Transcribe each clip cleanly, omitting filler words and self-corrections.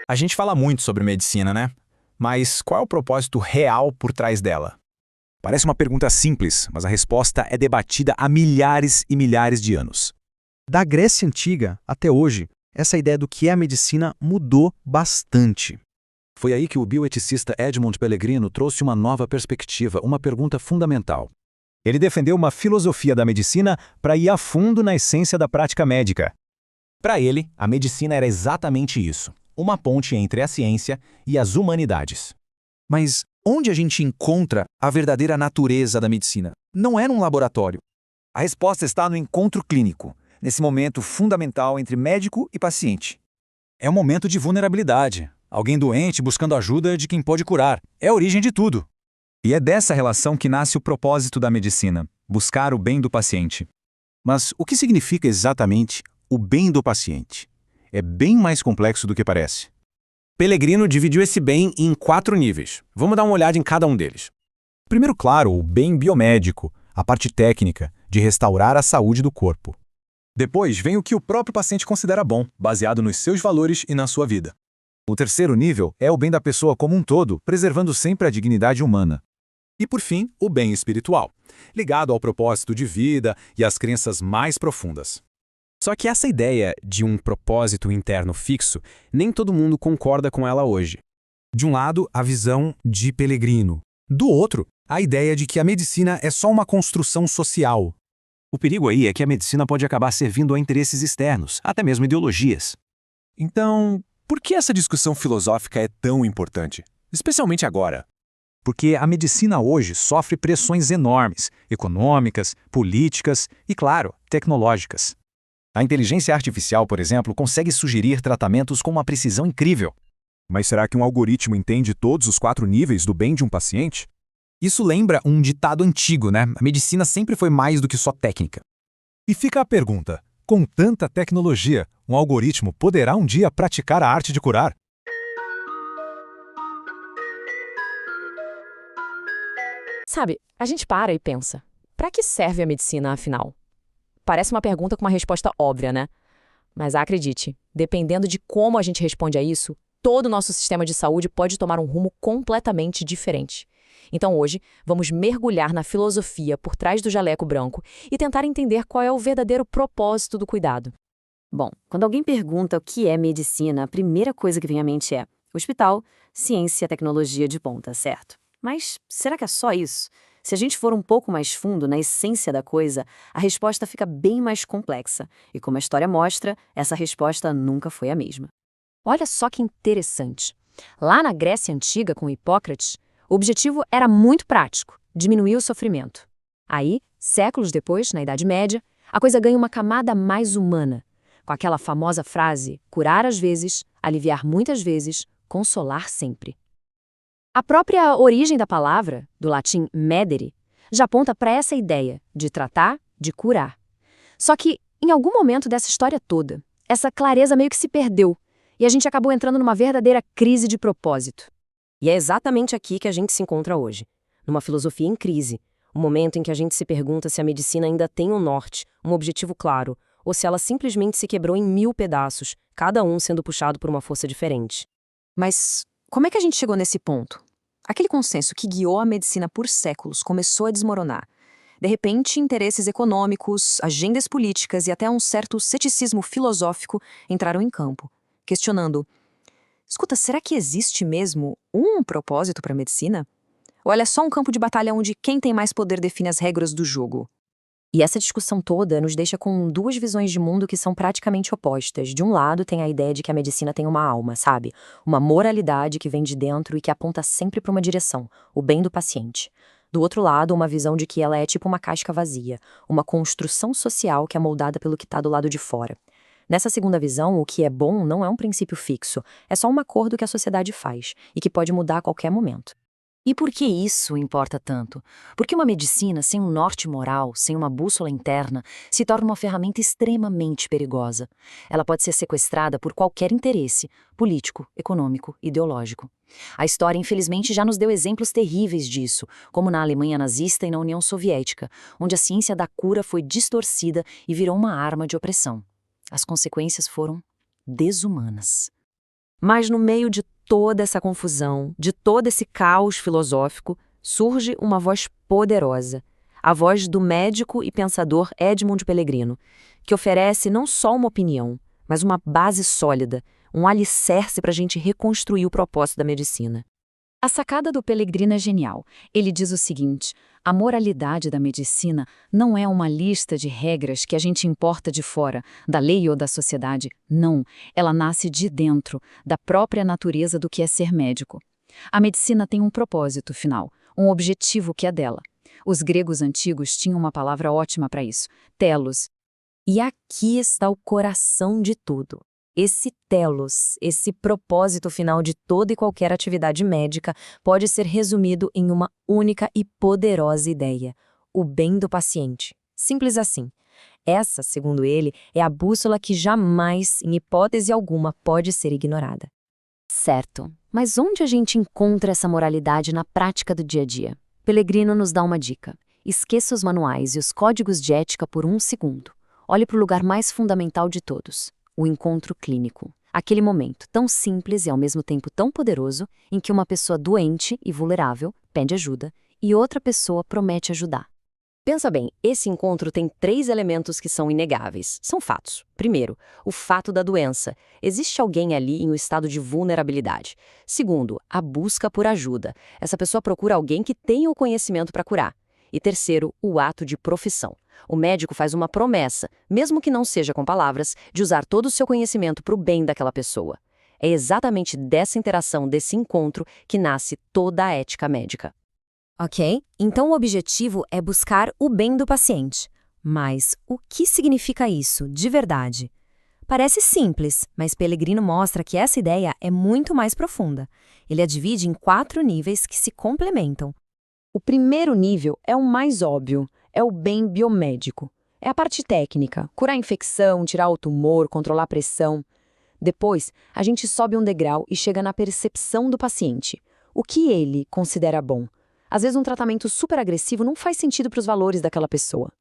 A gente fala muito sobre medicina, né? Mas qual é o propósito real por trás dela? Parece uma pergunta simples, mas a resposta é debatida há milhares e milhares de anos. Da Grécia Antiga até hoje, essa ideia do que é a medicina mudou bastante. Foi aí que o bioeticista Edmund Pellegrino trouxe uma nova perspectiva, uma pergunta fundamental. Ele defendeu uma filosofia da medicina para ir a fundo na essência da prática médica. Para ele, a medicina era exatamente isso, uma ponte entre a ciência e as humanidades. Mas onde a gente encontra a verdadeira natureza da medicina? Não é num laboratório. A resposta está no encontro clínico, nesse momento fundamental entre médico e paciente. É um momento de vulnerabilidade. Alguém doente buscando ajuda de quem pode curar. É a origem de tudo. E é dessa relação que nasce o propósito da medicina, buscar o bem do paciente. Mas o que significa exatamente o bem do paciente? É bem mais complexo do que parece. Pellegrino dividiu esse bem em 4 níveis. Vamos dar uma olhada em cada um deles. Primeiro, claro, o bem biomédico, a parte técnica, de restaurar a saúde do corpo. Depois vem o que o próprio paciente considera bom, baseado nos seus valores e na sua vida. O terceiro nível é o bem da pessoa como um todo, preservando sempre a dignidade humana. E por fim, o bem espiritual, ligado ao propósito de vida e às crenças mais profundas. Só que essa ideia de um propósito interno fixo, nem todo mundo concorda com ela hoje. De um lado, a visão de Pellegrino. Do outro, a ideia de que a medicina é só uma construção social. O perigo aí é que a medicina pode acabar servindo a interesses externos, até mesmo ideologias. Então, por que essa discussão filosófica é tão importante? Especialmente agora. Porque a medicina hoje sofre pressões enormes, econômicas, políticas e, claro, tecnológicas. A inteligência artificial, por exemplo, consegue sugerir tratamentos com uma precisão incrível. Mas será que um algoritmo entende todos os 4 níveis do bem de um paciente? Isso lembra um ditado antigo, né? A medicina sempre foi mais do que só técnica. E fica a pergunta: com tanta tecnologia, um algoritmo poderá um dia praticar a arte de curar? Sabe, a gente para e pensa, para que serve a medicina, afinal? Parece uma pergunta com uma resposta óbvia, né? Mas acredite, dependendo de como a gente responde a isso, todo o nosso sistema de saúde pode tomar um rumo completamente diferente. Então hoje, vamos mergulhar na filosofia por trás do jaleco branco e tentar entender qual é o verdadeiro propósito do cuidado. Bom, quando alguém pergunta o que é medicina, a primeira coisa que vem à mente é hospital, ciência, tecnologia de ponta, certo? Mas será que é só isso? Se a gente for um pouco mais fundo na essência da coisa, a resposta fica bem mais complexa. E como a história mostra, essa resposta nunca foi a mesma. Olha só que interessante. Lá na Grécia Antiga, com Hipócrates, o objetivo era muito prático, diminuir o sofrimento. Aí, séculos depois, na Idade Média, a coisa ganha uma camada mais humana, com aquela famosa frase, curar às vezes, aliviar muitas vezes, consolar sempre. A própria origem da palavra, do latim medere, já aponta para essa ideia de tratar, de curar. Só que, em algum momento dessa história toda, essa clareza meio que se perdeu, e a gente acabou entrando numa verdadeira crise de propósito. E é exatamente aqui que a gente se encontra hoje, numa filosofia em crise, um momento em que a gente se pergunta se a medicina ainda tem um norte, um objetivo claro, ou se ela simplesmente se quebrou em 1000 pedaços, cada um sendo puxado por uma força diferente. Mas como é que a gente chegou nesse ponto? Aquele consenso que guiou a medicina por séculos começou a desmoronar. De repente, interesses econômicos, agendas políticas e até um certo ceticismo filosófico entraram em campo, questionando: escuta, será que existe mesmo um propósito para a medicina? Ou ela é só um campo de batalha onde quem tem mais poder define as regras do jogo? E essa discussão toda nos deixa com duas visões de mundo que são praticamente opostas. De um lado, tem a ideia de que a medicina tem uma alma, sabe? Uma moralidade que vem de dentro e que aponta sempre para uma direção, o bem do paciente. Do outro lado, uma visão de que ela é tipo uma casca vazia, uma construção social que é moldada pelo que está do lado de fora. Nessa segunda visão, o que é bom não é um princípio fixo, é só um acordo que a sociedade faz e que pode mudar a qualquer momento. E por que isso importa tanto? Porque uma medicina sem um norte moral, sem uma bússola interna, se torna uma ferramenta extremamente perigosa. Ela pode ser sequestrada por qualquer interesse, político, econômico, ideológico. A história, infelizmente, já nos deu exemplos terríveis disso, como na Alemanha nazista e na União Soviética, onde a ciência da cura foi distorcida e virou uma arma de opressão. As consequências foram desumanas. Mas no meio de toda essa confusão, de todo esse caos filosófico, surge uma voz poderosa, a voz do médico e pensador Edmund Pellegrino, que oferece não só uma opinião, mas uma base sólida, um alicerce para a gente reconstruir o propósito da medicina. A sacada do Pellegrino é genial. Ele diz o seguinte: a moralidade da medicina não é uma lista de regras que a gente importa de fora, da lei ou da sociedade. Não, ela nasce de dentro, da própria natureza do que é ser médico. A medicina tem um propósito final, um objetivo que é dela. Os gregos antigos tinham uma palavra ótima para isso, telos. E aqui está o coração de tudo. Esse telos, esse propósito final de toda e qualquer atividade médica, pode ser resumido em uma única e poderosa ideia: o bem do paciente. Simples assim. Essa, segundo ele, é a bússola que jamais, em hipótese alguma, pode ser ignorada. Certo, mas onde a gente encontra essa moralidade na prática do dia a dia? Pellegrino nos dá uma dica. Esqueça os manuais e os códigos de ética por um segundo. Olhe para o lugar mais fundamental de todos: o encontro clínico. Aquele momento tão simples e ao mesmo tempo tão poderoso em que uma pessoa doente e vulnerável pede ajuda e outra pessoa promete ajudar. Pensa bem, esse encontro tem 3 elementos que são inegáveis. São fatos. Primeiro, o fato da doença. Existe alguém ali em um estado de vulnerabilidade. Segundo, a busca por ajuda. Essa pessoa procura alguém que tenha o conhecimento para curar. E terceiro, o ato de profissão. O médico faz uma promessa, mesmo que não seja com palavras, de usar todo o seu conhecimento para o bem daquela pessoa. É exatamente dessa interação, desse encontro, que nasce toda a ética médica. Ok, então o objetivo é buscar o bem do paciente. Mas o que significa isso, de verdade? Parece simples, mas Pellegrino mostra que essa ideia é muito mais profunda. Ele a divide em 4 níveis que se complementam. O primeiro nível é o mais óbvio, é o bem biomédico. É a parte técnica, curar a infecção, tirar o tumor, controlar a pressão. Depois, a gente sobe um degrau e chega na percepção do paciente. O que ele considera bom? Às vezes um tratamento super agressivo não faz sentido para os valores daquela pessoa.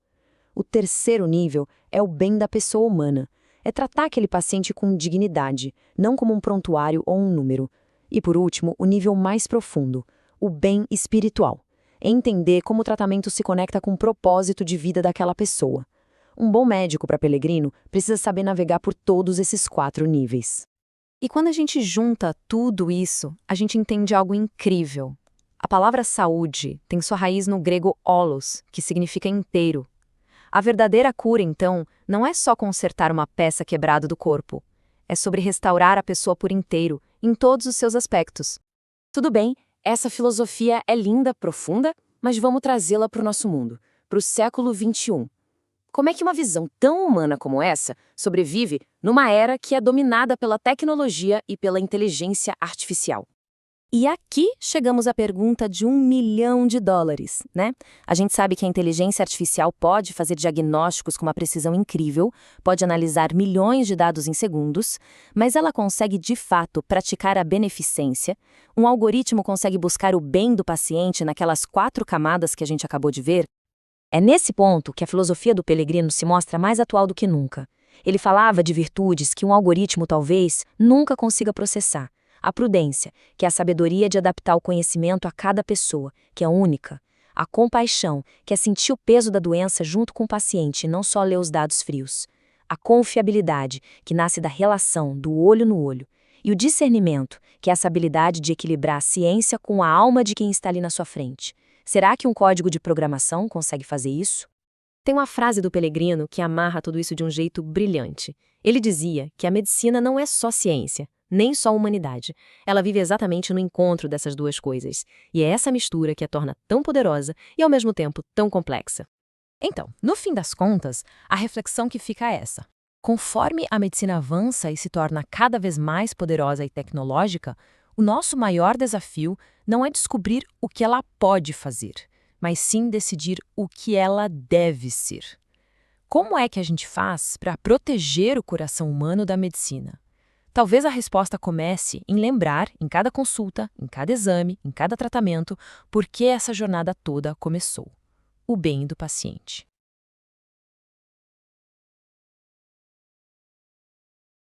O terceiro nível é o bem da pessoa humana. É tratar aquele paciente com dignidade, não como um prontuário ou um número. E por último, o nível mais profundo, o bem espiritual. É entender como o tratamento se conecta com o propósito de vida daquela pessoa. Um bom médico para Pellegrino precisa saber navegar por todos esses 4 níveis. E quando a gente junta tudo isso, a gente entende algo incrível. A palavra saúde tem sua raiz no grego olos, que significa inteiro. A verdadeira cura, então, não é só consertar uma peça quebrada do corpo. É sobre restaurar a pessoa por inteiro, em todos os seus aspectos. Tudo bem, essa filosofia é linda, profunda, mas vamos trazê-la para o nosso mundo, para o século XXI. Como é que uma visão tão humana como essa sobrevive numa era que é dominada pela tecnologia e pela inteligência artificial? E aqui chegamos à pergunta de $1 milhão, né? A gente sabe que a inteligência artificial pode fazer diagnósticos com uma precisão incrível, pode analisar milhões de dados em segundos, mas ela consegue de fato praticar a beneficência? Um algoritmo consegue buscar o bem do paciente naquelas 4 camadas que a gente acabou de ver? É nesse ponto que a filosofia do Pellegrino se mostra mais atual do que nunca. Ele falava de virtudes que um algoritmo talvez nunca consiga processar. A prudência, que é a sabedoria de adaptar o conhecimento a cada pessoa, que é única. A compaixão, que é sentir o peso da doença junto com o paciente e não só ler os dados frios. A confiabilidade, que nasce da relação, do olho no olho. E o discernimento, que é essa habilidade de equilibrar a ciência com a alma de quem está ali na sua frente. Será que um código de programação consegue fazer isso? Tem uma frase do Pellegrino que amarra tudo isso de um jeito brilhante. Ele dizia que a medicina não é só ciência, nem só humanidade. Ela vive exatamente no encontro dessas duas coisas. E é essa mistura que a torna tão poderosa e, ao mesmo tempo, tão complexa. Então, no fim das contas, a reflexão que fica é essa. Conforme a medicina avança e se torna cada vez mais poderosa e tecnológica, o nosso maior desafio não é descobrir o que ela pode fazer, mas sim decidir o que ela deve ser. Como é que a gente faz para proteger o coração humano da medicina? Talvez a resposta comece em lembrar, em cada consulta, em cada exame, em cada tratamento, por que essa jornada toda começou. O bem do paciente.